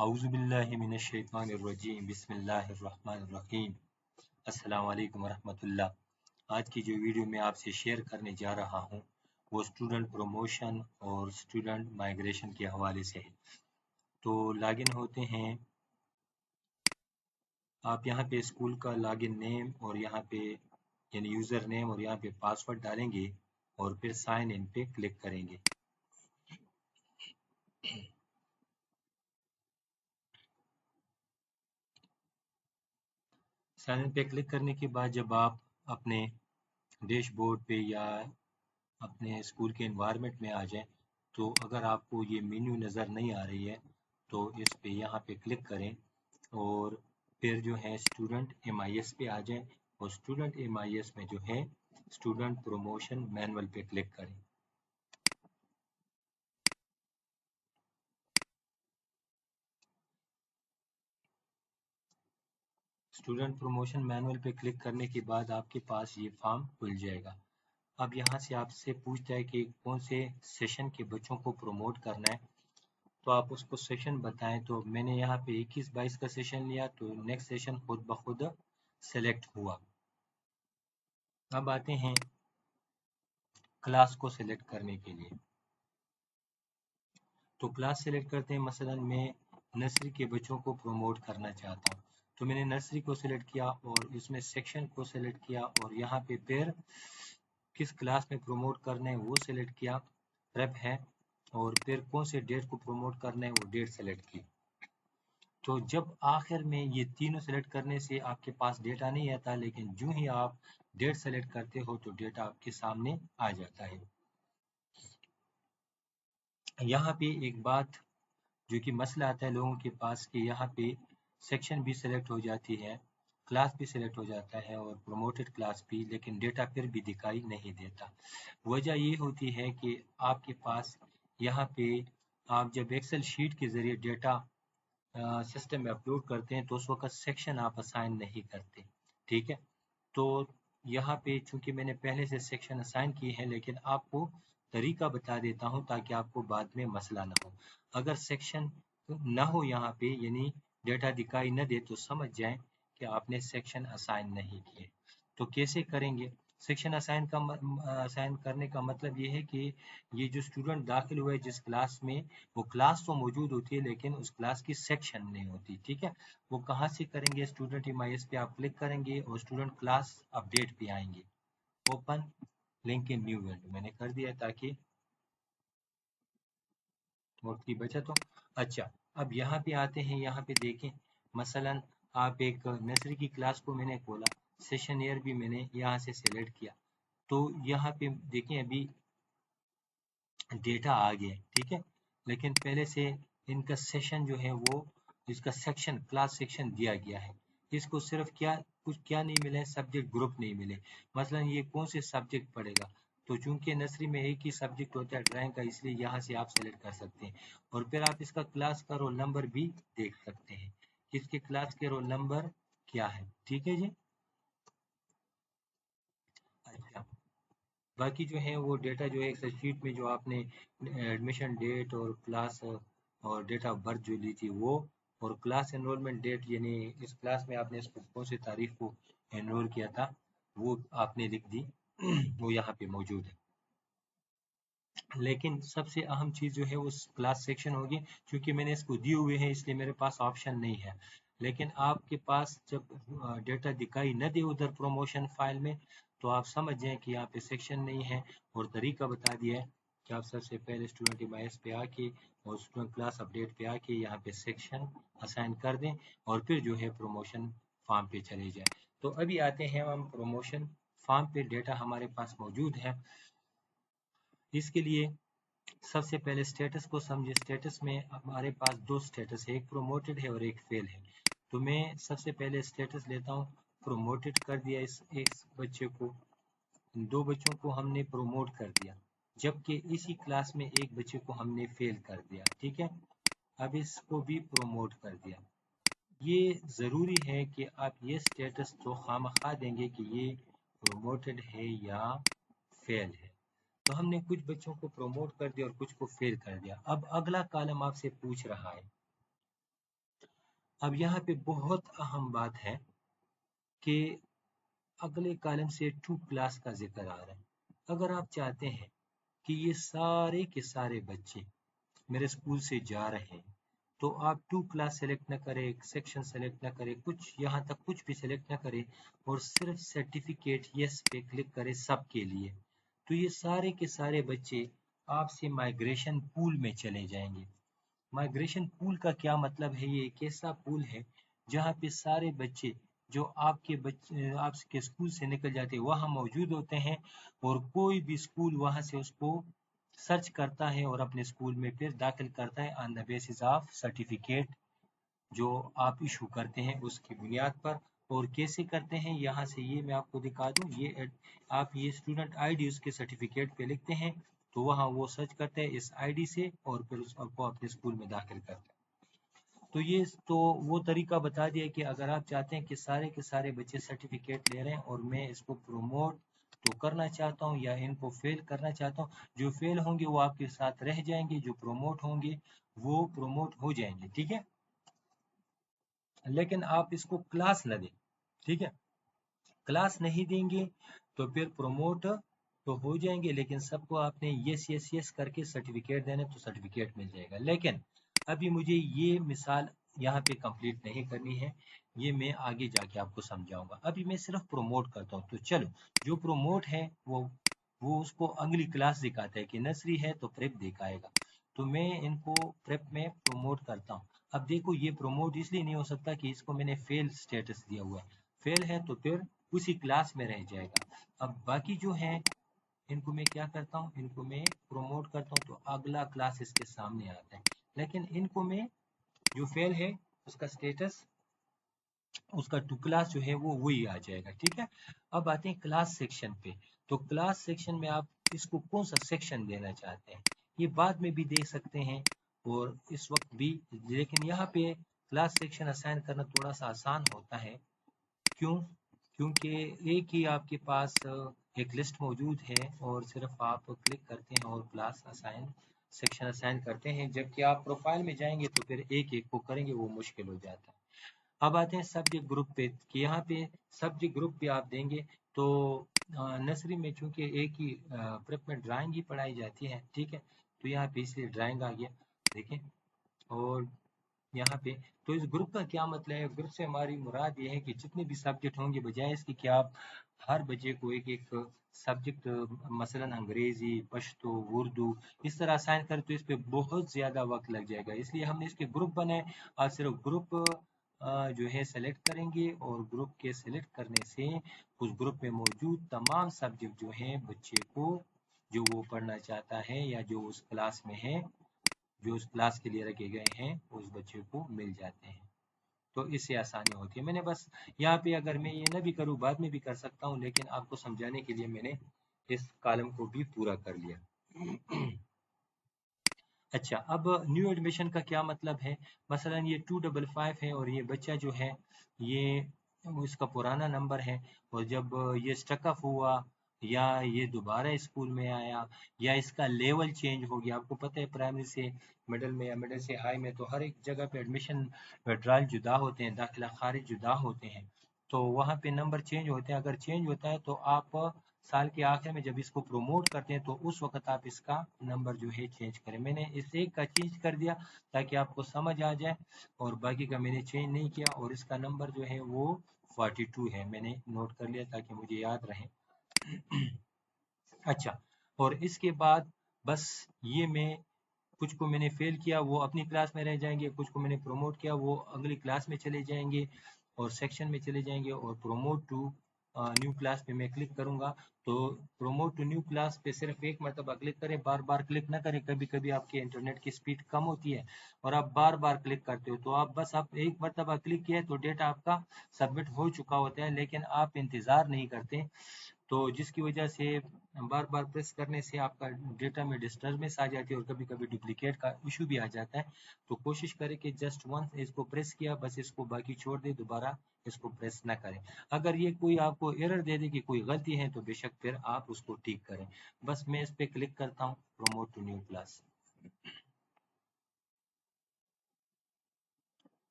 औज़ुबिल्लाहिमिनश्शैतानिर्रजीम बिस्मिल्लाहिर्रहमानिर्रहीम। अस्सलाम वालेकुम वरहमतुल्लाह। आज की जो वीडियो मैं आपसे शेयर करने जा रहा हूँ वो स्टूडेंट प्रमोशन और स्टूडेंट माइग्रेशन के हवाले से है। तो लॉगिन होते हैं, आप यहाँ पे स्कूल का लॉगिन नेम और यहाँ पे यानी यूज़र नेम और यहाँ पे पासवर्ड डालेंगे और फिर साइन इन पे क्लिक करेंगे। साइन इन पे क्लिक करने के बाद जब आप अपने डैशबोर्ड पे या अपने स्कूल के एनवायरनमेंट में आ जाएं, तो अगर आपको ये मेन्यू नज़र नहीं आ रही है तो इस पे यहाँ पे क्लिक करें और फिर जो है स्टूडेंट MIS पे आ जाएं और स्टूडेंट MIS में जो है स्टूडेंट प्रमोशन मैनुअल पे क्लिक करें। स्टूडेंट प्रमोशन मैनुअल पे क्लिक करने के बाद आपके पास ये फॉर्म खुल जाएगा। अब यहाँ से आपसे पूछता है कि कौन से सेशन के बच्चों को प्रमोट करना है, तो आप उसको सेशन बताएं। तो मैंने यहाँ पे 21-22 का सेशन लिया तो नेक्स्ट सेशन खुद ब खुद सेलेक्ट हुआ। अब आते हैं क्लास को सिलेक्ट करने के लिए, तो क्लास सेलेक्ट करते हैं। मसलन मैं नर्सरी के बच्चों को प्रमोट करना चाहता हूँ, तो मैंने नर्सरी को सिलेक्ट किया और इसमें सेक्शन को सिलेक्ट किया और यहाँ पे फिर किस क्लास में प्रमोट करना है वो सिलेक्ट किया, प्रेप है, और फिर कौन से डेट को प्रमोट करना है वो डेट सेलेक्ट की। तो जब आखिर में ये तीनों सेलेक्ट करने से आपके पास डेटा नहीं आता, लेकिन जो ही आप डेट सेलेक्ट करते हो तो डेटा आपके सामने आ जाता है। यहाँ पे एक बात जो कि मसला आता है लोगों के पास कि यहाँ पे सेक्शन भी सेलेक्ट हो जाती है, क्लास भी सेलेक्ट हो जाता है और प्रमोटेड क्लास भी, लेकिन डेटा फिर भी दिखाई नहीं देता। वजह ये होती है कि आपके पास यहाँ पे आप जब एक्सेल शीट के ज़रिए डेटा सिस्टम में अपलोड करते हैं तो उस वक्त सेक्शन आप असाइन नहीं करते, ठीक है। तो यहाँ पे चूंकि मैंने पहले से सेक्शन असाइन किए हैं, लेकिन आपको तरीका बता देता हूँ ताकि आपको बाद में मसला ना हो। अगर सेक्शन ना हो यहाँ पे यानी डेटा दिखाई न दे तो समझ जाएं कि आपने सेक्शन असाइन नहीं किए। तो कैसे करेंगे? सेक्शन असाइन करने का मतलब ये है कि ये जो स्टूडेंट दाखिल हुए जिस क्लास में, वो क्लास तो मौजूद होती है लेकिन उस क्लास की सेक्शन नहीं होती, ठीक है। वो कहाँ से करेंगे? स्टूडेंट MIS पे आप क्लिक करेंगे और स्टूडेंट क्लास अपडेट पे आएंगे। Open link in new window मैंने कर दिया ताकि वक्त की बचत हो। अच्छा, अब यहाँ पे आते हैं, यहाँ पे देखें मसलन आप एक नर्सरी की क्लास को मैंने खोला, सेशन ईयर भी मैंने यहाँ से सेलेक्ट किया, तो यहाँ पे देखें अभी डेटा आ गया, ठीक है। लेकिन पहले से इनका सेशन जो है वो इसका सेक्शन क्लास सेक्शन दिया गया है, इसको सिर्फ क्या नहीं मिले, सब्जेक्ट ग्रुप नहीं मिले। मसलन ये कौन से सब्जेक्ट पढ़ेगा, तो चूंकि नर्सरी में एक ही सब्जेक्ट होता है ड्राइंग का, इसलिए यहाँ से आप सेलेक्ट कर सकते हैं और फिर आप इसका क्लास का रोल नंबर भी देख सकते हैं कि इसके क्लास के रोल नंबर क्या है, ठीक है जी। अच्छा, बाकी जो है वो डेटा जो है एक्सेल शीट में जो आपने एडमिशन डेट और क्लास और डेट ऑफ बर्थ जो ली थी वो, और क्लास एनरोलमेंट डेट यानी इस क्लास में आपने इसको कौन सी तारीख को एनरोल किया था वो आपने लिख दी वो यहाँ पे मौजूद है। लेकिन सबसे अहम चीज़ जो है वो क्लास सेक्शन होगी, क्योंकि मैंने इसको दिए हुए हैं इसलिए मेरे पास ऑप्शन नहीं है। लेकिन आपके पास जब डेटा दिखाई न दे उधर प्रमोशन फाइल में, तो आप समझ जाएं कि यहाँ पे सेक्शन नहीं है, और तरीका बता दिया है कि आप सबसे पहले स्टूडेंट MIS पे आके और स्टूडेंट क्लास अपडेट पे आके यहाँ पे सेक्शन असाइन कर दें और फिर जो है प्रमोशन फॉर्म पे चले जाए। तो अभी आते हैं हम प्रमोशन फॉर्म पे, डेटा हमारे पास मौजूद है। इसके लिए सबसे पहले स्टेटस को समझे। स्टेटस में हमारे पास दो स्टेटस है, एक प्रोमोटेड है और एक फेल है। तो मैं सबसे पहले स्टेटस लेता हूँ, प्रोमोटेड कर दिया इस एक बच्चे को, दो बच्चों को हमने प्रोमोट कर दिया, जबकि इसी क्लास में एक बच्चे को हमने फेल कर दिया, ठीक है। अब इसको भी प्रोमोट कर दिया। ये ज़रूरी है कि आप ये स्टेटस तो खामखा देंगे कि ये प्रोमोटेड है या फेल है। तो हमने कुछ बच्चों को प्रमोट कर दिया और कुछ को फेल कर दिया। अब अगला कॉलम आपसे पूछ रहा है अब यहाँ पे बहुत अहम बात है कि अगले कॉलम से टू क्लास का जिक्र आ रहा है। अगर आप चाहते हैं कि ये सारे के सारे बच्चे मेरे स्कूल से जा रहे हैं, तो आप टू क्लास सेलेक्ट न करें, सेक्शन सेलेक्ट न करें, कुछ यहाँ तक कुछ भी सेलेक्ट न करें और सिर्फ सर्टिफिकेट यस पे क्लिक करें सबके लिए, तो ये सारे के सारे बच्चे आपसे माइग्रेशन पूल में चले जाएंगे। माइग्रेशन पूल का क्या मतलब है? ये एक ऐसा पूल है जहाँ पे सारे बच्चे जो आपके स्कूल से निकल जाते हैं वहाँ मौजूद होते हैं, और कोई भी स्कूल वहाँ से उसको सर्च करता है और अपने स्कूल में फिर दाखिल करता है on the basis of certificate जो आप इशू करते हैं उसकी बुनियाद पर। और कैसे करते हैं, यहाँ से ये मैं आपको दिखा दूँ, ये आप ये स्टूडेंट आईडी उसके सर्टिफिकेट पे लिखते हैं, तो वहाँ वो सर्च करते हैं इस आईडी से और फिर उसको अपने स्कूल में दाखिल करते हैं। तो ये तो वो तरीका बता दिया कि अगर आप चाहते हैं कि सारे के सारे बच्चे सर्टिफिकेट ले रहे हैं और मैं इसको प्रमोट तो करना चाहता हूँ या इनको फेल करना चाहता हूँ, जो फेल होंगे वो आपके साथ रह जाएंगे, जो प्रमोट होंगे वो प्रमोट हो जाएंगे, ठीक है। लेकिन आप इसको क्लास न दें, ठीक है। क्लास नहीं देंगे तो फिर प्रमोट तो हो जाएंगे, लेकिन सबको आपने यस यस यस करके सर्टिफिकेट देना तो सर्टिफिकेट मिल जाएगा। लेकिन अभी मुझे ये मिसाल यहाँ पे कंप्लीट नहीं करनी है, ये मैं आगे जाके आपको समझाऊंगा। अभी मैं सिर्फ प्रमोट करता हूँ। तो चलो, जो प्रमोट है वो उसको अगली क्लास दिखाता है कि नर्सरी है तो प्रेप दिखाएगा, तो मैं इनको प्रेप में प्रमोट करता हूँ। अब देखो, ये प्रमोट इसलिए नहीं हो सकता कि इसको मैंने फेल स्टेटस दिया हुआ है, फेल है तो फिर उसी क्लास में रह जाएगा। अब बाकी जो है इनको मैं क्या करता हूँ, इनको मैं प्रमोट करता हूँ तो अगला क्लास इसके सामने आता है, लेकिन इनको मैं जो फेल है उसका स्टेटस, उसका टू क्लास जो है वो वही आ जाएगा, ठीक है। अब आते हैं क्लास सेक्शन पे। तो क्लास सेक्शन में आप इसको कौन सा सेक्शन देना चाहते हैं ये बाद में भी दे सकते हैं और इस वक्त भी, लेकिन यहाँ पे क्लास सेक्शन असाइन करना थोड़ा सा आसान होता है। क्यों? क्योंकि एक ही आपके पास एक लिस्ट मौजूद है और सिर्फ आप क्लिक करते हैं और क्लास असाइन सेक्शन असाइन करते हैं, जबकि आप प्रोफाइल में जाएंगे तो फिर एक एक को करेंगे, वो मुश्किल हो जाता है। अब आते हैं सब्जेक्ट ग्रुप पे कि यहाँ पे सब्जेक्ट ग्रुप भी आप देंगे तो नर्सरी में चूंकि एक ही प्रेप में ड्राइंग ही पढ़ाई जाती है, ठीक है, तो यहाँ पे इसलिए ड्राइंग आ गया, देखें। और यहाँ पे तो इस ग्रुप का क्या मतलब है, ग्रुप से हमारी मुराद ये है कि जितने भी सब्जेक्ट होंगे, बजाय इसके कि आप हर बच्चे को एक एक सब्जेक्ट मसलन अंग्रेजी, पश्तो, उर्दू इस तरह असाइन करें तो इस पे बहुत ज़्यादा वक्त लग जाएगा, इसलिए हमने इसके ग्रुप बनाए। आप सिर्फ ग्रुप जो है सेलेक्ट करेंगे और ग्रुप के सेलेक्ट करने से उस ग्रुप में मौजूद तमाम सब्जेक्ट जो हैं बच्चे को जो वो पढ़ना चाहता है या जो उस क्लास में है, जो उस क्लास के लिए रखे गए हैं, उस बच्चे को मिल जाते हैं। तो इससे आसानी होती है। मैंने बस यहाँ पे, अगर मैं ये ना भी करूँ बाद में भी कर सकता हूँ, लेकिन आपको समझाने के लिए मैंने इस कॉलम को भी पूरा कर लिया। अच्छा, अब न्यू एडमिशन का क्या मतलब है? मसलन ये 255 है और ये बच्चा जो है ये इसका पुराना नंबर है, और जब ये स्टकअप हुआ या ये दोबारा स्कूल में आया या इसका लेवल चेंज हो गया, आपको पता है प्राइमरी से मिडिल में या मिडिल से हाई में तो हर एक जगह पे एडमिशन ट्रायल जुदा होते हैं, दाखिला खारिज जुदा होते हैं, तो वहाँ पे नंबर चेंज होते हैं। अगर चेंज होता है तो आप साल के आखिर में जब इसको प्रमोट करते हैं तो उस वक्त आप इसका नंबर जो है चेंज करें। मैंने इस एक का चेंज कर दिया ताकि आपको समझ आ जाए, और बाकी का मैंने चेंज नहीं किया, और इसका नंबर जो है वो 42 है, मैंने नोट कर लिया ताकि मुझे याद रहे। अच्छा, और इसके बाद बस ये मैं कुछ को मैंने फेल किया वो अपनी क्लास में रह जाएंगे, कुछ को मैंने प्रमोट किया वो अगली क्लास में चले जाएंगे और सेक्शन में चले जाएंगे, और प्रोमोट टू न्यू क्लास पे मैं क्लिक करूंगा। तो प्रोमोट टू न्यू क्लास पे सिर्फ एक मरतबा क्लिक करें, बार बार क्लिक ना करें। कभी कभी आपके इंटरनेट की स्पीड कम होती है और आप बार बार क्लिक करते हो, तो आप एक मरतबा क्लिक किया तो डेटा आपका सबमिट हो चुका होता है, लेकिन आप इंतज़ार नहीं करते, तो जिसकी वजह से बार बार प्रेस करने से आपका डेटा में डिस्टर्बेंस आ जाती है और कभी कभी डुप्लीकेट का इशू भी आ जाता है। तो कोशिश करें कि जस्ट वंस इसको प्रेस किया बस इसको बाकी छोड़ दे, दोबारा इसको प्रेस ना करें। अगर ये कोई आपको एरर दे दे कि कोई गलती है तो बेशक फिर आप उसको ठीक करें। बस मैं इस पर क्लिक करता हूँ, promote to new class.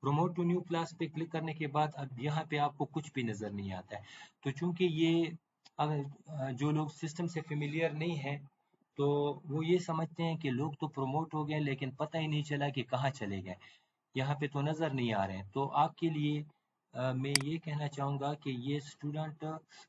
Promote to new class पे क्लिक करने के बाद अब यहाँ पे आपको कुछ भी नज़र नहीं आता है। तो चूंकि ये जो लोग सिस्टम से फेमिलियर नहीं है तो वो ये समझते हैं कि लोग तो प्रमोट हो गए लेकिन पता ही नहीं चला कि कहाँ चले गए, यहाँ पे तो नज़र नहीं आ रहे हैं। तो आपके लिए मैं ये कहना चाहूँगा कि ये स्टूडेंट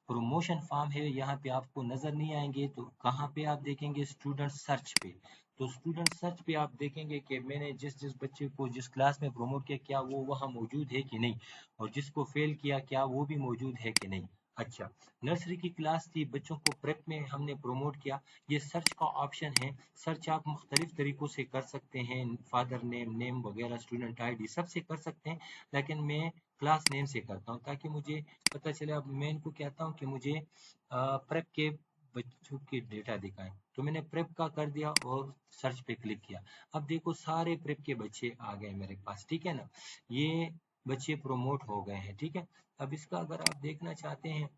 प्रमोशन फॉर्म है, यहाँ पे आपको नज़र नहीं आएंगे। तो कहाँ पे आप देखेंगे? स्टूडेंट सर्च पे। तो स्टूडेंट सर्च पे आप देखेंगे कि मैंने जिस जिस बच्चे को जिस क्लास में प्रमोट किया क्या वो वहाँ मौजूद है कि नहीं, और जिसको फेल किया क्या वो भी मौजूद है कि नहीं। अच्छा, नर्सरी की क्लास थी, बच्चों को प्रेप में हमने प्रमोट किया। ये सर्च का ऑप्शन है। सर्च आप मुख्तलिफ तरीक़ों से कर सकते हैं, फादर नेम, नेम वगैरह, स्टूडेंट आईडी सबसे कर सकते हैं, लेकिन मैं क्लास नेम से करता हूँ ताकि मुझे पता चले। अब मैं इनको कहता हूँ कि मुझे प्रेप के बच्चों के डेटा दिखाएं, तो मैंने प्रेप का कर दिया और सर्च पे क्लिक किया। अब देखो सारे प्रेप के बच्चे आ गए मेरे पास, ठीक है ना, ये बच्चे प्रोमोट हो गए हैं, ठीक है। अब इसका अगर आप देखना चाहते हैं,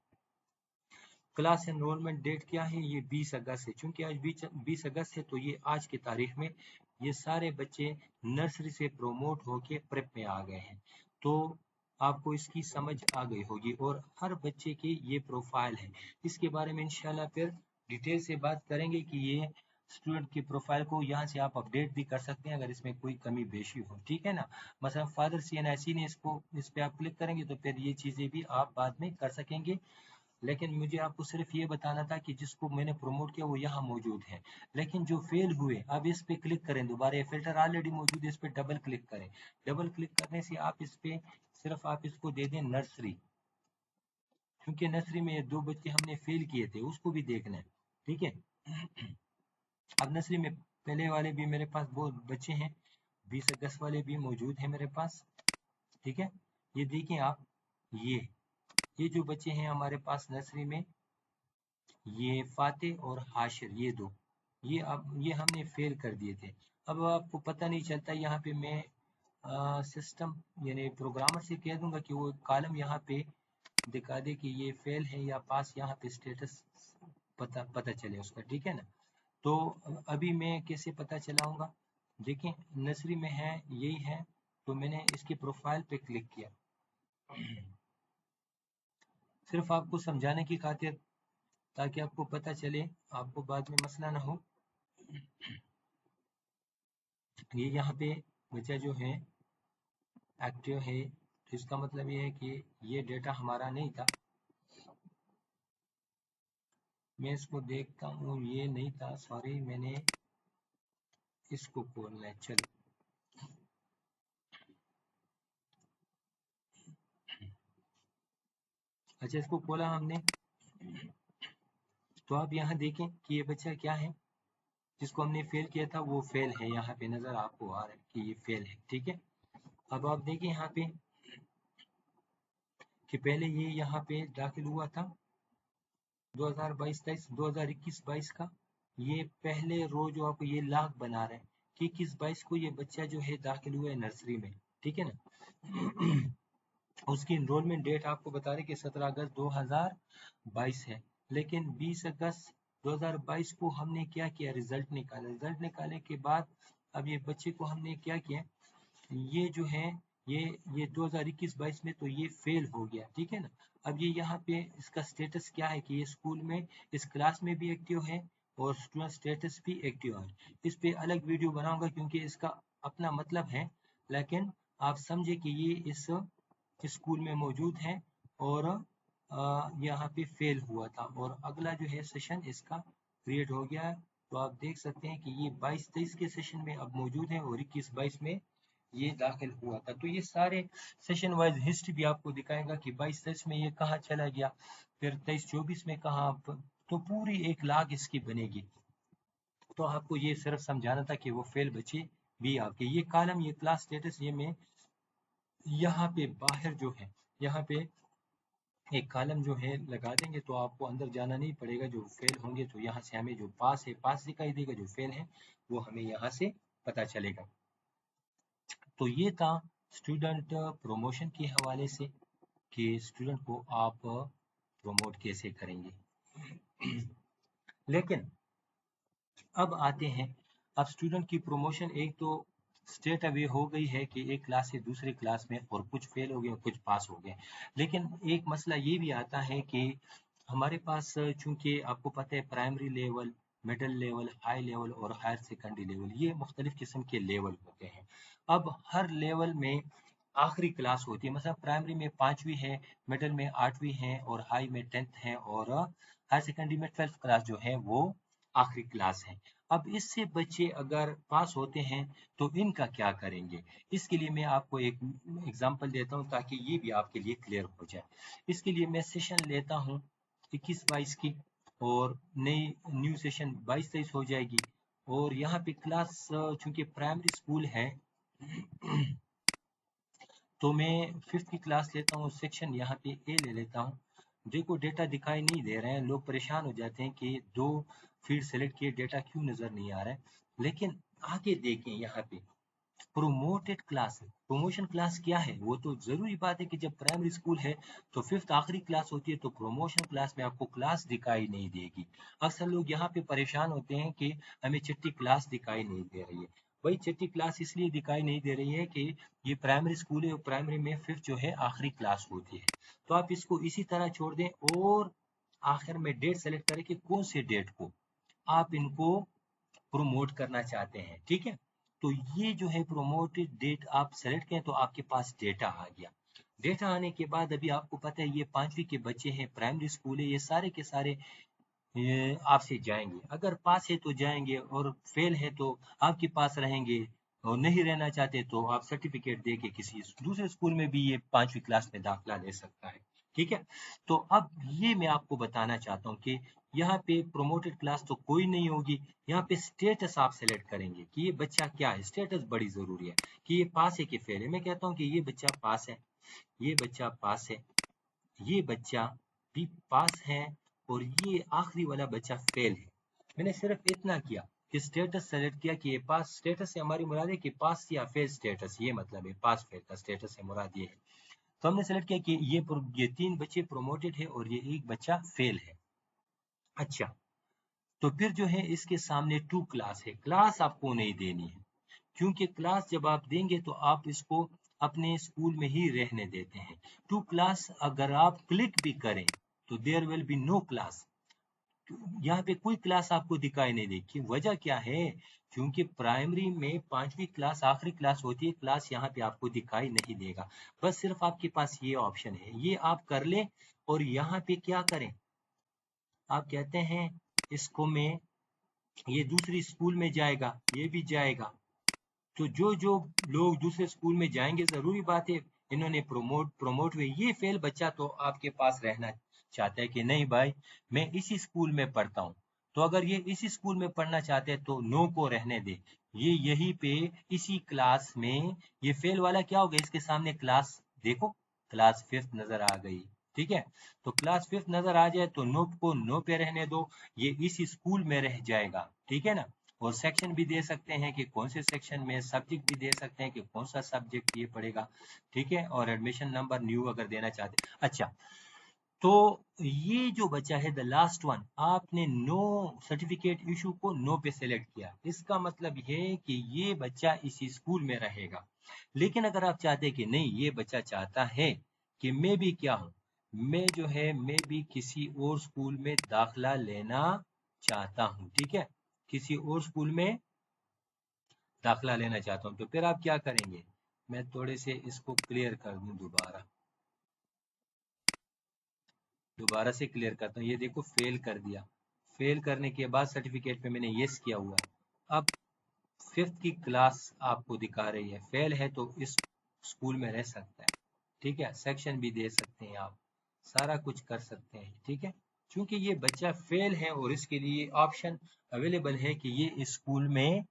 क्लास एनरोलमेंट डेट क्या है? ये 20 अगस्त है। चूंकि आज 20 अगस्त है तो ये आज की तारीख में ये सारे बच्चे नर्सरी से प्रोमोट होके प्रेप में आ गए हैं। तो आपको इसकी समझ आ गई होगी, और हर बच्चे की ये प्रोफाइल है। इसके बारे में इंशाल्लाह फिर डिटेल से बात करेंगे कि ये स्टूडेंट की प्रोफाइल को यहाँ से आप अपडेट भी कर सकते हैं अगर इसमें कोई कमी बेशी हो, ठीक है ना। मतलब फादर CNIC ने इसको, इस पे आप क्लिक करेंगे तो फिर ये चीज़ें भी आप बाद में कर सकेंगे। लेकिन मुझे आपको सिर्फ ये बताना था कि जिसको मैंने प्रमोट किया वो यहाँ मौजूद है। लेकिन जो फेल हुए, अब इस पे क्लिक करें दोबारा, ये फिल्टर ऑलरेडी मौजूद है, इस पे डबल क्लिक करें। डबल क्लिक करने से आप इस पे सिर्फ आप इसको दे दें नर्सरी, क्योंकि नर्सरी में ये 2 बच्चे हमने फेल किए थे, उसको भी देखना है, ठीक है। अब नर्सरी में पहले वाले भी मेरे पास बहुत बच्चे हैं, 20 अगस्त वाले भी मौजूद हैं मेरे पास, ठीक है। ये देखें आप, ये जो बच्चे हैं हमारे पास नर्सरी में, ये फातेह और हाशिर, ये दो, ये अब ये हमने फेल कर दिए थे। अब आपको पता नहीं चलता, यहाँ पे मैं सिस्टम यानी प्रोग्रामर से कह दूंगा कि वो कॉलम यहाँ पे दिखा दे कि ये फेल है या पास, यहाँ पे स्टेटस पता चले उसका, ठीक है ना। तो अभी मैं कैसे पता चलाऊंगा? देखें नर्सरी में है, यही है, तो मैंने इसकी प्रोफाइल पे क्लिक किया सिर्फ आपको समझाने की खातिर, ताकि आपको पता चले, आपको बाद में मसला ना हो। ये यहाँ पे बच्चा जो है एक्टिव है, तो इसका मतलब ये है कि ये डेटा हमारा नहीं था। मैं इसको देखता हूँ, ये नहीं था, सॉरी, मैंने इसको खोलना है। चलो, अच्छा इसको खोला हमने, तो आप यहाँ देखें कि ये बच्चा क्या है, जिसको हमने फेल किया था वो फेल है, यहाँ पे नजर आपको आ रहा है कि ये फेल है, ठीक है। अब आप देखिए यहाँ पे कि पहले ये यहाँ पे दाखिल हुआ था 2022-23, 2021-22 का, ये पहले रो जो आपको ये लाख बना रहे हैं कि 21-22 को ये बच्चा जो है दाखिल हुआ है नर्सरी में, ठीक है ना। उसकी इनरोलमेंट डेट आपको बता रहे कि 17 अगस्त 2022 है, लेकिन 20 अगस्त 2022 को हमने क्या किया? रिजल्ट निकाला। रिजल्ट निकालने के बाद अब ये बच्चे को हमने क्या किया, ये जो है ये 2021-22 में तो ये फेल हो गया, ठीक है ना। अब ये यहाँ पे इसका स्टेटस क्या है कि ये स्कूल में इस क्लास में भी एक्टिव है और स्टूडेंट स्टेटस भी एक्टिव है। इस पे अलग वीडियो बनाऊंगा क्योंकि इसका अपना मतलब है, लेकिन आप समझे कि ये इस स्कूल में मौजूद है और यहाँ पे फेल हुआ था, और अगला जो है सेशन इसका क्रिएट हो गया है। तो आप देख सकते हैं कि ये 22-23 के सेशन में अब मौजूद है और 21-22 में ये दाखिल हुआ था। तो ये सारे सेशन वाइज हिस्ट्री भी आपको दिखाएगा कि 22-23 में ये कहाँ चला गया, फिर 23-24 में कहाँ, तो पूरी एक लाग इसकी बनेगी। तो आपको ये सिर्फ समझाना था कि वो फेल बचे भी आपके, ये कॉलम, ये क्लास स्टेटस, ये में यहाँ पे बाहर जो है, यहाँ पे एक कॉलम जो है लगा देंगे तो आपको अंदर जाना नहीं पड़ेगा। जो फेल होंगे तो यहाँ से हमें जो पास है पास दिखाई देगा, जो फेल है वो हमें यहाँ से पता चलेगा। तो ये था स्टूडेंट प्रमोशन के हवाले से कि स्टूडेंट को आप प्रमोट कैसे करेंगे। लेकिन अब आते हैं, अब स्टूडेंट की प्रमोशन, एक तो स्टेट अवे हो गई है कि एक क्लास से दूसरे क्लास में और कुछ फेल हो गए और कुछ पास हो गए। लेकिन एक मसला ये भी आता है कि हमारे पास चूंकि आपको पता है primary level, middle level, high level और हायर सेकेंडरी लेवल, ये मुख्तलिफ किस्म के लेवल होते हैं। अब हर लेवल में आखिरी क्लास होती है, मतलब प्राइमरी में 5वीं है, मिडिल में 8वीं है और हाई में 10th है और हायर सेकेंडरी में 12th क्लास जो है वो आखिरी क्लास है। अब इससे बच्चे अगर पास होते हैं तो इनका क्या करेंगे? इसके लिए मैं आपको एक एग्जांपल देता हूं ताकि ये भी आपके लिए क्लियर हो जाए। इसके लिए मैं सेशन लेता हूं 21-22 की और नई न्यू सेशन 22-23 हो जाएगी और यहाँ पे क्लास चूंकि प्राइमरी स्कूल है तो मैं 5th की क्लास लेता हूँ, सेक्शन यहाँ पे ए ले लेता हूँ। देखो डेटा दिखाई नहीं दे रहे हैं, लोग परेशान हो जाते हैं कि 2 फील्ड सेलेक्ट किए, डेटा क्यों नज़र नहीं आ रहा है। लेकिन आगे देखें यहाँ पे प्रोमोटेड क्लास है। प्रमोशन क्लास क्या है? वो तो जरूरी बात है कि जब प्राइमरी स्कूल है तो 5th आखिरी क्लास होती है, तो प्रमोशन क्लास में आपको क्लास दिखाई नहीं देगी। अक्सर लोग यहाँ पे परेशान होते हैं कि हमें छठी क्लास दिखाई नहीं दे रही है। वही छठी क्लास इसलिए दिखाई नहीं दे रही है कि ये प्राइमरी स्कूल है और प्राइमरी में 5th जो है आखिरी क्लास होती है। तो आप इसको इसी तरह छोड़ दें और आखिर में डेट सेलेक्ट करें कि कौन से डेट को आप इनको प्रोमोट करना चाहते हैं। ठीक है, तो ये जो है प्रोमोटेड डेट आप सेलेक्ट करें तो आपके पास डेटा आ गया। डेटा आने के बाद अभी आपको पता है ये 5वीं के बच्चे हैं, प्राइमरी स्कूल है, ये सारे के सारे आपसे जाएंगे। अगर पास है तो जाएंगे और फेल है तो आपके पास रहेंगे और नहीं रहना चाहते तो आप सर्टिफिकेट दे के किसी दूसरे स्कूल में भी ये 5वीं क्लास में दाखिला ले सकता है। ठीक है, तो अब ये मैं आपको बताना चाहता हूँ कि यहाँ पे प्रोमोटेड क्लास तो कोई नहीं होगी। यहाँ पे स्टेटस आप सेलेक्ट करेंगे कि ये बच्चा क्या है। स्टेटस बड़ी जरूरी है कि ये पास है कि फेल है। मैं कहता हूँ कि ये बच्चा पास है, ये बच्चा पास है, ये बच्चा भी पास है और ये आखिरी वाला बच्चा फेल है। मैंने सिर्फ इतना किया कि स्टेटस सेलेक्ट किया कि ये पास। स्टेटस से हमारी मुराद है कि पास या फेल स्टेटस, ये मतलब है पास फेल का स्टेटस से मुराद ये है। तो हमने सेलेक्ट किया कि ये 3 बच्चे प्रोमोटेड है और ये एक बच्चा फेल है। अच्छा, तो फिर जो है इसके सामने टू क्लास है, क्लास आपको नहीं देनी है क्योंकि क्लास जब आप देंगे तो आप इसको अपने स्कूल में ही रहने देते हैं। टू क्लास अगर आप क्लिक भी करें तो there will be no class, यहाँ पे कोई क्लास आपको दिखाई नहीं देगी। वजह क्या है? क्योंकि प्राइमरी में 5वीं क्लास आखिरी क्लास होती है, क्लास यहाँ पे आपको दिखाई नहीं देगा। बस सिर्फ आपके पास ये ऑप्शन है, ये आप कर लें और यहाँ पे क्या करें, आप कहते हैं इसको में ये दूसरी स्कूल में जाएगा, ये भी जाएगा। तो जो जो लोग दूसरे स्कूल में जाएंगे, जरूरी बात है इन्होंने प्रोमोट हुए, ये फेल बच्चा तो आपके पास रहना चाहता है कि नहीं भाई मैं इसी स्कूल में पढ़ता हूँ। तो अगर ये इसी स्कूल में पढ़ना चाहते हैं तो नो को रहने दे, ये यहीं पे इसी क्लास में। ये फेल वाला क्या हो गया, इसके सामने क्लास देखो, क्लास 5th नजर आ गई। ठीक है, तो क्लास 5th नजर आ जाए तो नो को नो पे रहने दो, ये इसी स्कूल में रह जाएगा। ठीक है ना, और सेक्शन भी दे सकते हैं कि कौन से सेक्शन में, सब्जेक्ट भी दे सकते हैं कि कौन सा सब्जेक्ट ये पढ़ेगा। ठीक है, और एडमिशन नंबर न्यू अगर देना चाहते हैं। अच्छा, तो ये जो बचा है द लास्ट वन, आपने नो सर्टिफिकेट इशू को नो पे सेलेक्ट किया, इसका मतलब ये कि ये बच्चा इसी स्कूल में रहेगा। लेकिन अगर आप चाहते हैं कि नहीं ये बच्चा चाहता है कि मैं भी क्या हूं, मैं जो है मैं भी किसी और स्कूल में दाखिला लेना चाहता हूं, ठीक है, किसी और स्कूल में दाखिला लेना चाहता हूं, तो फिर आप क्या करेंगे? मैं थोड़े से इसको क्लियर कर दूं, दोबारा से क्लियर करता हूँ। ये देखो फेल कर दिया, फेल करने के बाद सर्टिफिकेट पे मैंने यस किया हुआ है। अब 5th की क्लास आपको दिखा रही है, फेल है तो इस स्कूल में रह सकता है। ठीक है, सेक्शन भी दे सकते हैं आप, सारा कुछ कर सकते हैं। ठीक है, क्योंकि ये बच्चा फेल है और इसके लिए ऑप्शन अवेलेबल है कि ये इस स्कूल में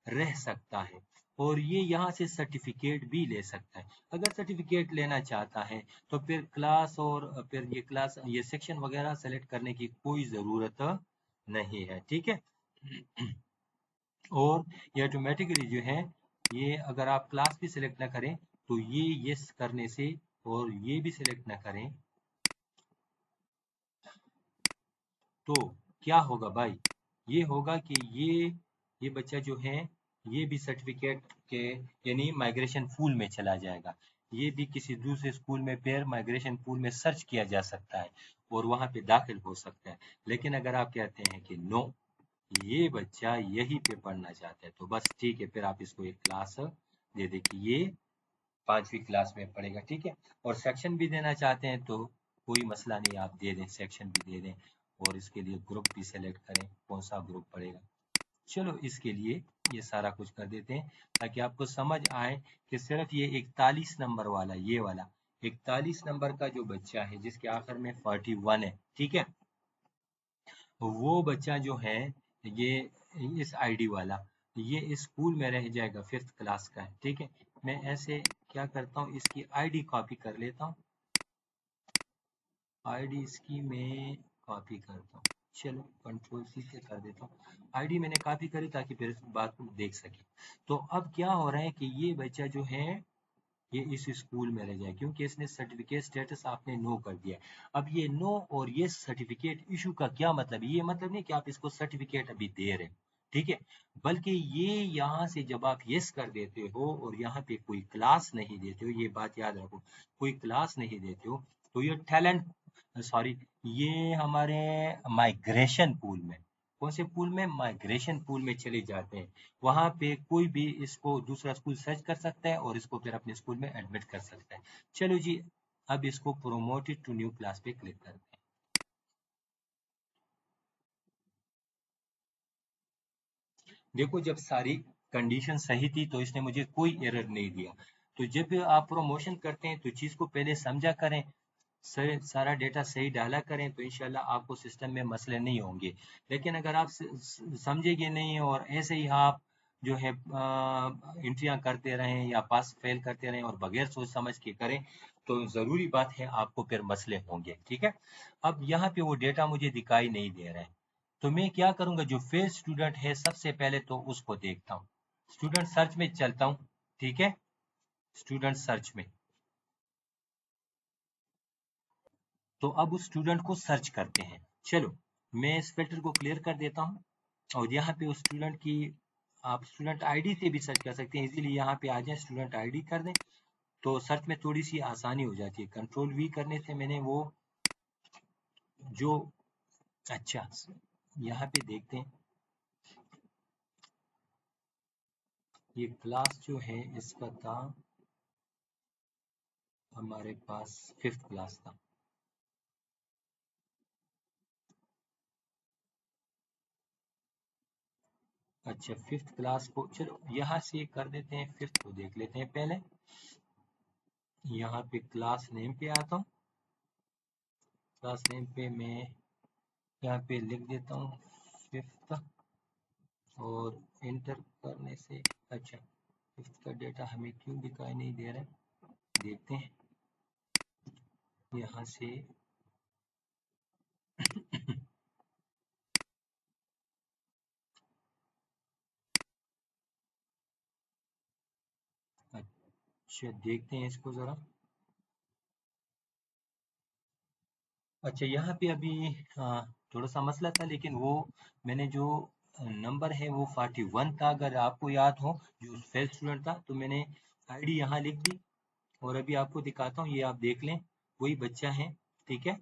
रह सकता है और ये यहाँ से सर्टिफिकेट भी ले सकता है। अगर सर्टिफिकेट लेना चाहता है तो फिर क्लास और फिर ये क्लास ये सेक्शन वगैरह सेलेक्ट करने की कोई ज़रूरत नहीं है। ठीक है, और ये ऑटोमेटिकली जो है, ये अगर आप क्लास भी सिलेक्ट ना करें तो ये यस करने से और ये भी सिलेक्ट ना करें तो क्या होगा भाई, ये होगा कि ये बच्चा जो है ये भी सर्टिफिकेट के यानी माइग्रेशन पूल में चला जाएगा। ये भी किसी दूसरे स्कूल में फिर माइग्रेशन पूल में सर्च किया जा सकता है और वहां पे दाखिल हो सकता है। लेकिन अगर आप कहते हैं कि नो, ये बच्चा यहीं पे पढ़ना चाहता है, तो बस ठीक है, फिर आप इसको एक क्लास दे दें कि ये 5वीं क्लास में पढ़ेगा, ठीक है। और सेक्शन भी देना चाहते हैं तो कोई मसला नहीं, आप दे दें, सेक्शन भी दे दें और इसके लिए ग्रुप भी सेलेक्ट करें, कौन सा ग्रुप पढ़ेगा। चलो इसके लिए ये सारा कुछ कर देते हैं ताकि आपको समझ आए कि सिर्फ ये 41 नंबर वाला, ये वाला 41 नंबर का जो बच्चा है जिसके आखिर में 41 है, ठीक है, वो बच्चा जो है ये इस आईडी वाला, ये इस स्कूल में रह जाएगा, 5th क्लास का है, ठीक है। मैं ऐसे क्या करता हूँ, इसकी आईडी कॉपी कर लेता हूँ, आईडी इसकी मैं कॉपी करता हूँ। चलो कंट्रोल सी से कर देता हूँ, आईडी मैंने कॉपी करी ताकि फिर इस बात को देख सके। तो अब क्या हो रहा है कि ये बच्चा जो है ये इस स्कूल में रह जाए क्योंकि इसने सर्टिफिकेट स्टेटस आपने नो कर दिया। अब ये नो और ये सर्टिफिकेट इशू का क्या मतलब है, ये मतलब नहीं कि आप इसको सर्टिफिकेट अभी दे रहे हो, ठीक है, बल्कि ये यहाँ से जब आप यस कर देते हो और यहाँ पे कोई क्लास नहीं देते हो, ये बात याद रखो, कोई क्लास नहीं देते हो, तो ये टैलेंट सॉरी ये हमारे माइग्रेशन पूल में, कौन से पूल में, माइग्रेशन पूल में चले जाते हैं। वहां पे कोई भी इसको दूसरा स्कूल सर्च कर सकता है और इसको फिर अपने स्कूल में एडमिट कर सकता है। चलो जी, अब इसको प्रोमोटेड टू न्यू क्लास पे क्लिक करते हैं। देखो जब सारी कंडीशन सही थी तो इसने मुझे कोई एरर नहीं दिया। तो जब भी आप प्रमोशन करते हैं तो चीज को पहले समझा करें, सारा डेटा सही डाला करें, तो इंशाल्लाह आपको सिस्टम में मसले नहीं होंगे। लेकिन अगर आप समझेंगे नहीं और ऐसे ही आप जो है एंट्रियां करते रहें या पास फेल करते रहें और बगैर सोच समझ के करें, तो ज़रूरी बात है आपको फिर मसले होंगे, ठीक है। अब यहाँ पे वो डेटा मुझे दिखाई नहीं दे रहा है, तो मैं क्या करूँगा, जो फेल स्टूडेंट है सबसे पहले तो उसको देखता हूँ, स्टूडेंट सर्च में चलता हूँ, ठीक है, स्टूडेंट सर्च में, तो अब उस स्टूडेंट को सर्च करते हैं। चलो मैं इस फिल्टर को क्लियर कर देता हूँ और यहाँ पे उस स्टूडेंट की आप स्टूडेंट आईडी से भी सर्च कर सकते हैं, इजीली यहाँ पे आ जाए, स्टूडेंट आईडी कर दें तो सर्च में थोड़ी सी आसानी हो जाती है। कंट्रोल वी करने से मैंने वो जो अच्छा यहाँ पे देखते हैं, ये क्लास जो है इसका था हमारे पास 5th क्लास था। अच्छा 5th क्लास को चलो यहाँ से कर देते हैं, 5th को देख लेते हैं पहले। यहाँ पे क्लास नेम पे आता हूँ, क्लास नेम पे मैं यहाँ पे लिख देता हूँ 5th और इंटर करने से अच्छा 5th का डेटा हमें क्यों दिखाई नहीं दे रहा है, देखते हैं यहाँ से अच्छा देखते हैं इसको ज़रा। अच्छा यहाँ पे अभी थोड़ा सा मसला था, लेकिन वो मैंने जो नंबर है वो 41 था, अगर आपको याद हो, जो फेल स्टूडेंट था, तो मैंने आईडी यहाँ लिख दी और अभी आपको दिखाता हूँ, ये आप देख लें वही बच्चा है, ठीक है,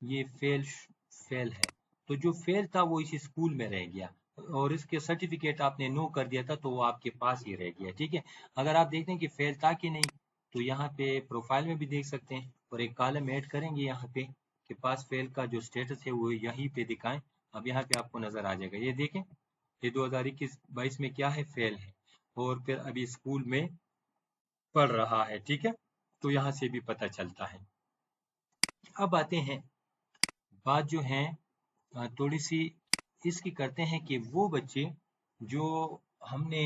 ये फेल है। तो जो फेल था वो इसी स्कूल में रह गया और इसके सर्टिफिकेट आपने नो कर दिया था तो वो आपके पास ही रह गया, ठीक है। अगर आप देखते हैं कि फेल था कि नहीं, तो यहाँ पे प्रोफाइल में भी देख सकते हैं और एक कॉलम ऐड करेंगे यहाँ पे कि पास फेल का जो स्टेटस है वो यहीं पे दिखाएं। अब यहाँ पे आपको नजर आ जाएगा, ये देखें, ये 2021-22 में क्या है, फेल है और फिर अभी स्कूल में पढ़ रहा है, ठीक है, तो यहाँ से भी पता चलता है। अब आते हैं, बात जो है थोड़ी सी इसकी करते हैं कि वो बच्चे जो हमने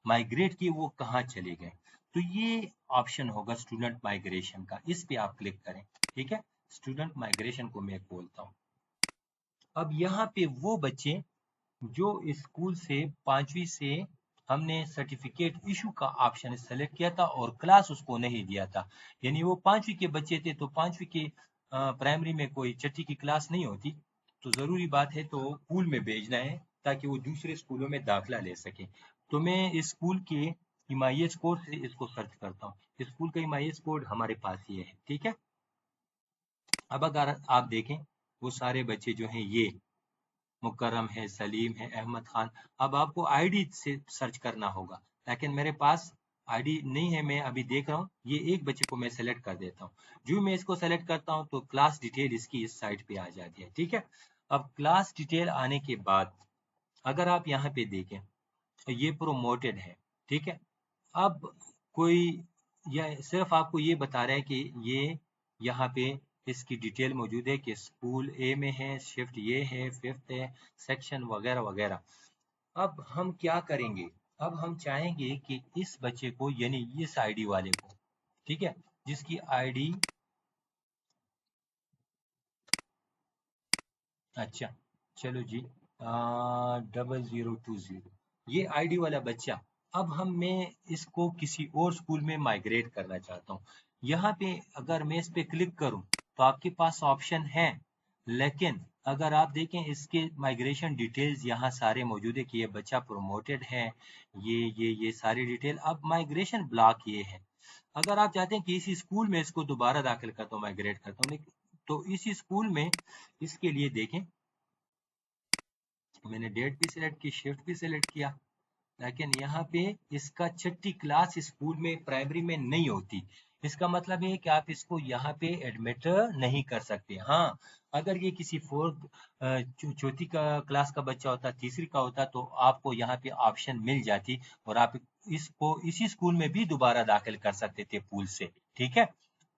माइग्रेट किए वो कहाँ चले गए। तो ये ऑप्शन होगा स्टूडेंट माइग्रेशन का, इस पे आप क्लिक करें, ठीक है, स्टूडेंट माइग्रेशन को मैं बोलता हूँ। अब यहाँ पे वो बच्चे जो स्कूल से 5वीं से हमने सर्टिफिकेट इशू का ऑप्शन सेलेक्ट किया था और क्लास उसको नहीं दिया था, यानी वो 5वीं के बच्चे थे, तो 5वीं के प्राइमरी में कोई छठी की क्लास नहीं होती, तो जरूरी बात है तो पूल में भेजना है ताकि वो दूसरे स्कूलों में दाखिला ले सके। तो मैं इस स्कूल के MIS कोड से इसको सर्च करता हूँ। स्कूल का MIS कोड हमारे पास ये है, ठीक है। अब अगर आप देखें वो सारे बच्चे जो हैं, ये मुकर्रम है, सलीम है, अहमद खान। अब आपको आईडी से सर्च करना होगा, लेकिन मेरे पास आईडी नहीं है। मैं अभी देख रहा हूँ, ये एक बच्चे को मैं सेलेक्ट कर देता हूँ। जो मैं इसको सेलेक्ट करता हूँ तो क्लास डिटेल इसकी इस साइड पे आ जाती है, ठीक है। अब क्लास डिटेल आने के बाद अगर आप यहाँ पे देखें तो ये प्रोमोटेड है, ठीक है। अब कोई यह सिर्फ आपको ये बता रहा है कि ये यहाँ पे इसकी डिटेल मौजूद है कि स्कूल ए में है, शिफ्ट ये है, फिफ्थ है, सेक्शन वगैरह वगैरह। अब हम क्या करेंगे, अब हम चाहेंगे कि इस बच्चे को यानी इस आईडी वाले को, ठीक है, जिसकी आईडी, अच्छा चलो जी, 0020, ये आईडी वाला बच्चा, अब मैं इसको किसी और स्कूल में माइग्रेट करना चाहता हूँ। यहाँ पे अगर मैं इस पे क्लिक करूँ तो आपके पास ऑप्शन है, लेकिन अगर आप देखें इसके माइग्रेशन डिटेल्स यहाँ सारे मौजूद है कि ये बच्चा प्रोमोटेड है, ये सारी डिटेल। अब माइग्रेशन ब्लॉक ये है। अगर आप चाहते हैं कि इसी स्कूल में इसको दोबारा दाखिल करता हूँ, माइग्रेट करता हूँ, तो इसी स्कूल में इसके लिए देखें, मैंने डेट भी सिलेक्ट की, शिफ्ट भी सिलेक्ट किया, लेकिन यहाँ पे इसका छठी क्लास स्कूल में प्राइमरी में नहीं होती। इसका मतलब है कि आप इसको यहाँ पे एडमिट नहीं कर सकते। हाँ, अगर ये किसी फोर्थ चौथी का क्लास का बच्चा होता, तीसरी का होता, तो आपको यहाँ पे ऑप्शन मिल जाती और आप इसको इसी स्कूल में भी दोबारा दाखिल कर सकते थे पूल से, ठीक है।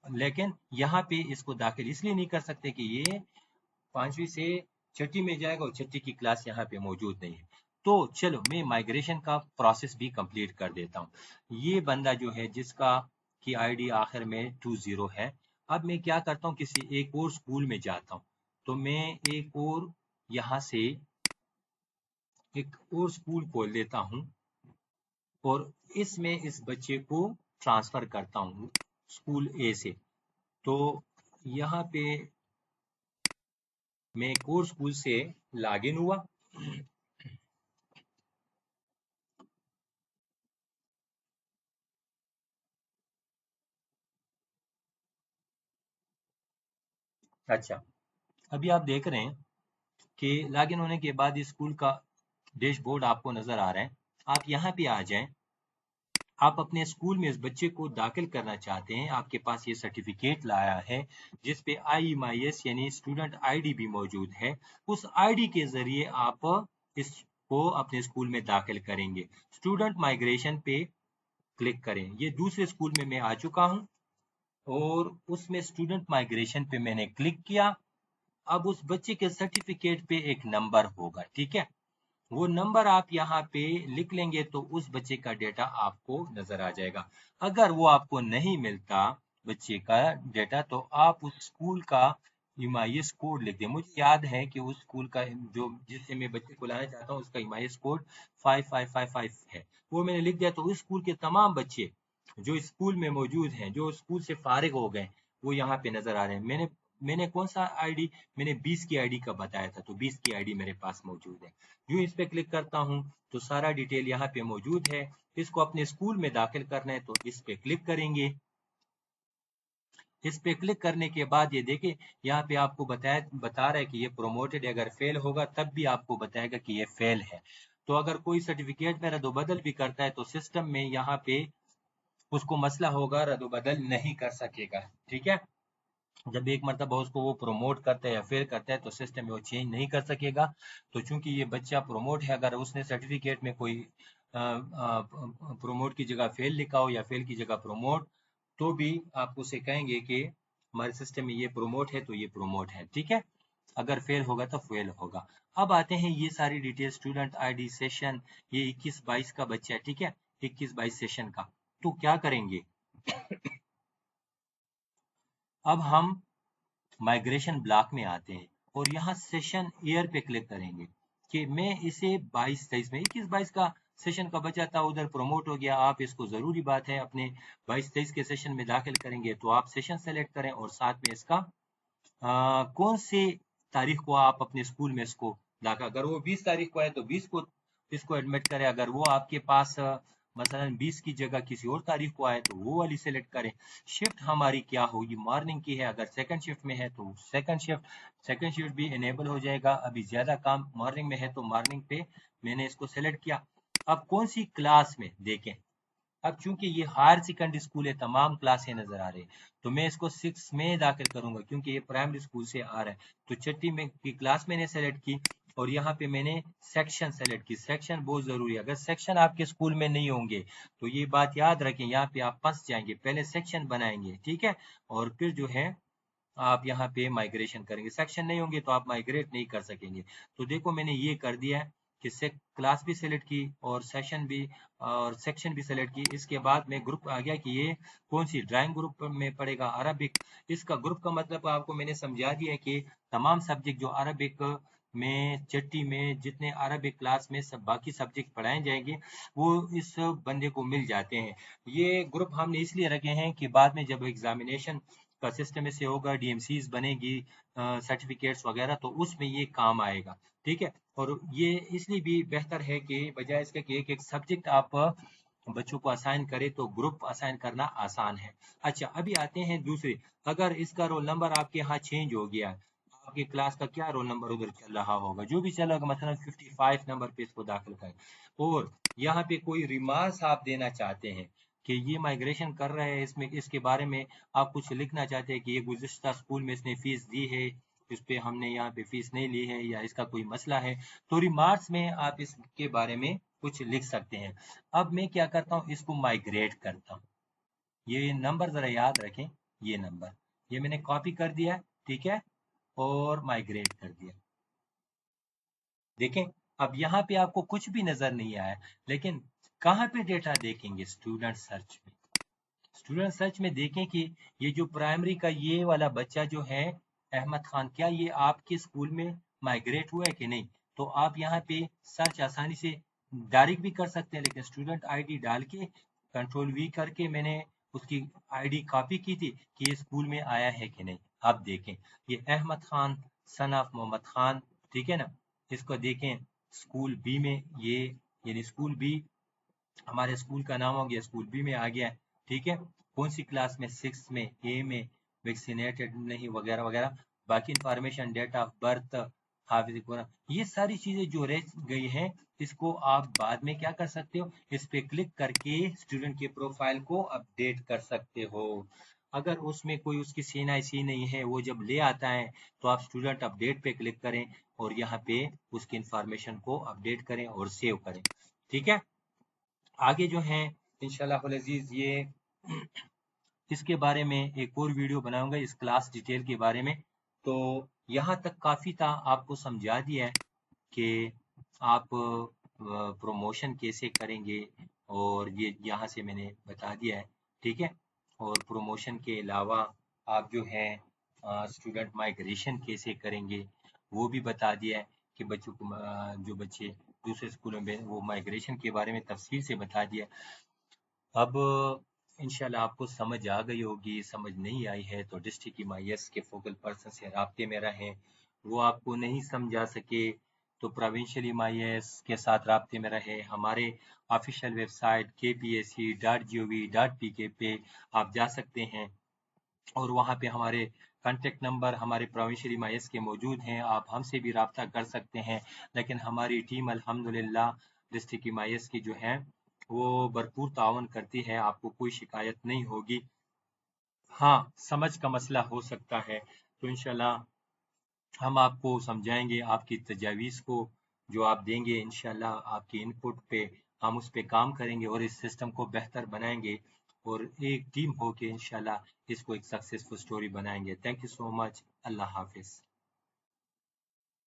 लेकिन यहाँ पे इसको दाखिल इसलिए नहीं कर सकते कि ये पांचवी से छठी में जाएगा और छठी की क्लास यहाँ पे मौजूद नहीं है। तो चलो मैं माइग्रेशन का प्रोसेस भी कंप्लीट कर देता हूँ। ये बंदा जो है जिसका की आईडी आखिर में 20 है, अब मैं क्या करता हूँ, किसी एक और स्कूल में जाता हूँ। तो मैं एक और यहाँ से एक और स्कूल खोल देता हूँ और इसमें इस बच्चे को ट्रांसफर करता हूँ स्कूल ए से। तो यहाँ पे मैं एक और स्कूल से लॉग इन हुआ। अच्छा, अभी आप देख रहे हैं कि लॉगिन होने के बाद स्कूल का डैशबोर्ड आपको नजर आ रहा है। आप यहाँ पे आ जाएं, आप अपने स्कूल में इस बच्चे को दाखिल करना चाहते हैं, आपके पास ये सर्टिफिकेट लाया है जिस पे IMIS यानी स्टूडेंट आईडी भी मौजूद है। उस आईडी के जरिए आप इसको अपने स्कूल में दाखिल करेंगे। स्टूडेंट माइग्रेशन पे क्लिक करें। ये दूसरे स्कूल में मैं आ चुका हूँ और उसमें स्टूडेंट माइग्रेशन पे मैंने क्लिक किया। अब उस बच्चे के सर्टिफिकेट पे एक नंबर होगा, ठीक है। वो नंबर आप यहाँ पे लिख लेंगे तो उस बच्चे का डेटा आपको नजर आ जाएगा। अगर वो आपको नहीं मिलता बच्चे का डेटा, तो आप उस स्कूल का MIS कोड लिख दें। मुझे याद है कि उस स्कूल का जो जिससे मैं बच्चे को लाना चाहता हूँ उसका MIS कोड 5555 है। वो मैंने लिख दिया तो उस स्कूल के तमाम बच्चे जो स्कूल में मौजूद हैं, जो स्कूल से फारिग हो गए, वो यहाँ पे नजर आ रहे हैं। मैंने कौन सा आईडी, मैंने 20 की आईडी का बताया था, तो 20 की आईडी मेरे पास मौजूद है। यूं इस पे क्लिक करता हूं तो सारा डिटेल यहाँ पे मौजूद है। इसको अपने स्कूल में दाखिल करना है तो इस पे क्लिक करेंगे। इस पे क्लिक करने के बाद ये देखें, यहाँ पे आपको बता रहा है कि ये प्रोमोटेड है। अगर फेल होगा तब भी आपको बताएगा कि ये फेल है। तो अगर कोई सर्टिफिकेट में रद्दोबदल भी करता है तो सिस्टम में यहाँ पे उसको मसला होगा, रद्दोबदल नहीं कर सकेगा, ठीक है। जब एक मरतबा उसको वो प्रमोट करता है या फेल करता है तो सिस्टम में वो चेंज नहीं कर सकेगा। तो चूंकि ये बच्चा प्रमोट है, अगर उसने सर्टिफिकेट में कोई प्रमोट की जगह फेल लिखा हो या फेल की जगह प्रमोट, तो भी आप उसे कहेंगे कि हमारे सिस्टम में ये प्रमोट है तो ये प्रमोट है, ठीक है। अगर फेल होगा तो फेल होगा। अब आते हैं ये सारी डिटेल, स्टूडेंट आईडी, सेशन, ये 21-22 का बच्चा है, ठीक है, 21-22 सेशन का। तो क्या करेंगे, अब हम माइग्रेशन ब्लॉक में आते हैं और यहाँ सेशन ईयर पे क्लिक करेंगे कि मैं इसे 22-23 में, 21-22 का सेशन का बचा था, उधर प्रमोट हो गया। आप इसको जरूरी बात है अपने 22-23 के सेशन में दाखिल करेंगे तो आप सेशन सेलेक्ट करें और साथ में इसका कौन सी तारीख को आप अपने स्कूल में इसको दाखिला, अगर वो 20 तारीख को है तो 20 को इसको एडमिट करें, अगर वो आपके पास मसलन 20 की जगह किसी और तारीख को आए तो वो वाली सेलेक्ट करें। शिफ्ट हमारी क्या होगी, मॉर्निंग की है, अगर सेकंड शिफ्ट में है तो सेकंड शिफ्ट भी इनेबल हो जाएगा। अभी ज्यादा काम मॉर्निंग में है तो मॉर्निंग पे मैंने इसको सेलेक्ट किया। अब कौन सी क्लास में देखें, अब चूंकि ये हायर सेकेंडरी स्कूल है, तमाम क्लासें नजर आ रही है, तो मैं इसको 6 में दाखिल करूंगा क्योंकि ये प्राइमरी स्कूल से आ रहा है। तो छठी में की क्लास मैंने सेलेक्ट की और यहाँ पे मैंने सेक्शन सेलेक्ट की। सेक्शन बहुत जरूरी है, अगर सेक्शन आपके स्कूल में नहीं होंगे तो ये बात याद रखें, यहाँ पे आप फंस जाएंगे। पहले सेक्शन बनाएंगे, ठीक है, और फिर जो है आप यहाँ पे माइग्रेशन करेंगे। सेक्शन नहीं होंगे तो आप माइग्रेट नहीं कर सकेंगे। तो देखो मैंने ये कर दिया है कि क्लास भी सेलेक्ट की और सेशन भी और सेक्शन भी सेलेक्ट की। इसके बाद में ग्रुप आ गया कि ये कौन सी ड्राइंग ग्रुप में पड़ेगा, अरबिक। इसका ग्रुप का मतलब आपको मैंने समझा दिया है कि तमाम सब्जेक्ट जो अरबिक में छठी में जितने अरबिक क्लास में सब बाकी सब्जेक्ट पढ़ाए जाएंगे वो इस बंदे को मिल जाते हैं। ये ग्रुप हमने इसलिए रखे हैं कि बाद में जब एग्जामिनेशन का सिस्टम से होगा, डीएमसीज बनेगी, सर्टिफिकेट्स वगैरह, तो उसमें ये काम आएगा, ठीक है। और ये इसलिए भी बेहतर है कि बजाय इसके कि एक एक सब्जेक्ट आप बच्चों को असाइन करें तो ग्रुप असाइन करना आसान है। अच्छा, अभी आते हैं दूसरे, अगर इसका रोल नंबर आपके यहाँ चेंज हो गया है, आपकी क्लास का क्या रोल नंबर उधर चल रहा होगा, जो भी चला होगा, मतलब 55 नंबर पे इसको दाखिल करें। और यहाँ पे कोई रिमार्क्स आप देना चाहते हैं कि ये माइग्रेशन कर रहे हैं, इसमें इसके बारे में आप कुछ लिखना चाहते हैं कि ये गुज़िश्ता स्कूल में इसने फीस दी है, इस पे हमने यहाँ पे फीस नहीं ली है, या इसका कोई मसला है, तो रिमार्क्स में आप इसके बारे में कुछ लिख सकते हैं। अब मैं क्या करता हूँ, इसको माइग्रेट करता हूँ। ये नंबर जरा याद रखें, ये नंबर ये मैंने कॉपी कर दिया, ठीक है, और माइग्रेट कर दिया। देखें, अब यहाँ पे आपको कुछ भी नजर नहीं आया, लेकिन कहाँ पे डेटा देखेंगे, स्टूडेंट सर्च में। स्टूडेंट सर्च में देखें कि ये जो प्राइमरी का ये वाला बच्चा जो है अहमद खान, क्या ये आपके स्कूल में माइग्रेट हुआ है कि नहीं। तो आप यहाँ पे सर्च आसानी से डायरेक्ट भी कर सकते हैं, लेकिन स्टूडेंट आईडी डाल के कंट्रोल वी करके मैंने उसकी आईडी कॉपी की थी कि ये स्कूल में आया है कि नहीं। आप देखें, ये अहमद खान सन ऑफ मोहम्मद खान, ठीक है ना। इसको देखें स्कूल बी में, ये यानी स्कूल बी, हमारे स्कूल का नाम हो गया, स्कूल बी में आ गया है, ठीक है। कौन सी क्लास में, 6 में, ए में, वैक्सीनेटेड नहीं, वगैरह वगैरह। बाकी इंफॉर्मेशन, डेट ऑफ बर्थ, हाफिज कुरान, ये सारी चीजें जो रह गई हैं, इसको आप बाद में क्या कर सकते हो, इस पे क्लिक करके स्टूडेंट के प्रोफाइल को अपडेट कर सकते हो। अगर उसमें कोई उसकी CNIC नहीं है, वो जब ले आता है तो आप स्टूडेंट अपडेट पे क्लिक करें और यहाँ पे उसकी इंफॉर्मेशन को अपडेट करें और सेव करें, ठीक है। आगे जो है इंशाल्लाह अजीज, ये इसके बारे में एक और वीडियो बनाऊंगा, इस क्लास डिटेल के बारे में। तो यहाँ तक काफ़ी था, आपको समझा दिया है कि आप प्रमोशन कैसे करेंगे, और ये यहाँ से मैंने बता दिया है, ठीक है। और प्रमोशन के अलावा आप जो है स्टूडेंट माइग्रेशन कैसे करेंगे वो भी बता दिया है कि बच्चों को जो बच्चे दूसरे स्कूलों में, वो माइग्रेशन के बारे में तफसील से बता दिया। अब इंशाल्लाह आपको समझ आ गई होगी, समझ नहीं आई है तो डिस्ट्रिक्ट MIS के फोकल पर्सन से राब्ते में रहें। वो आपको नहीं समझा सके तो प्रोविंशियल MIS के साथ राब्ते में रहे। हमारे ऑफिशियल वेबसाइट kpse.gov.pk पे आप जा सकते हैं और वहाँ पे हमारे कॉन्टेक्ट नंबर हमारे प्रोविंशियल MIS के मौजूद हैं, आप हमसे भी रब्ता कर सकते हैं। लेकिन हमारी टीम अल्हम्दुलिल्लाह डिस्ट्रिक्ट MIS की जो है वो भरपूर तावन करती है, आपको कोई शिकायत नहीं होगी। हाँ, समझ का मसला हो सकता है तो इंशाल्लाह हम आपको समझाएंगे, आपकी तजावीज़ को जो आप देंगे इंशाल्लाह आपकी इनपुट पे हम उस पे काम करेंगे और इस सिस्टम को बेहतर बनाएंगे और एक टीम हो के इंशाल्लाह इसको एक सक्सेसफुल स्टोरी बनाएंगे। Thank you so much. अल्लाह हाफिज़।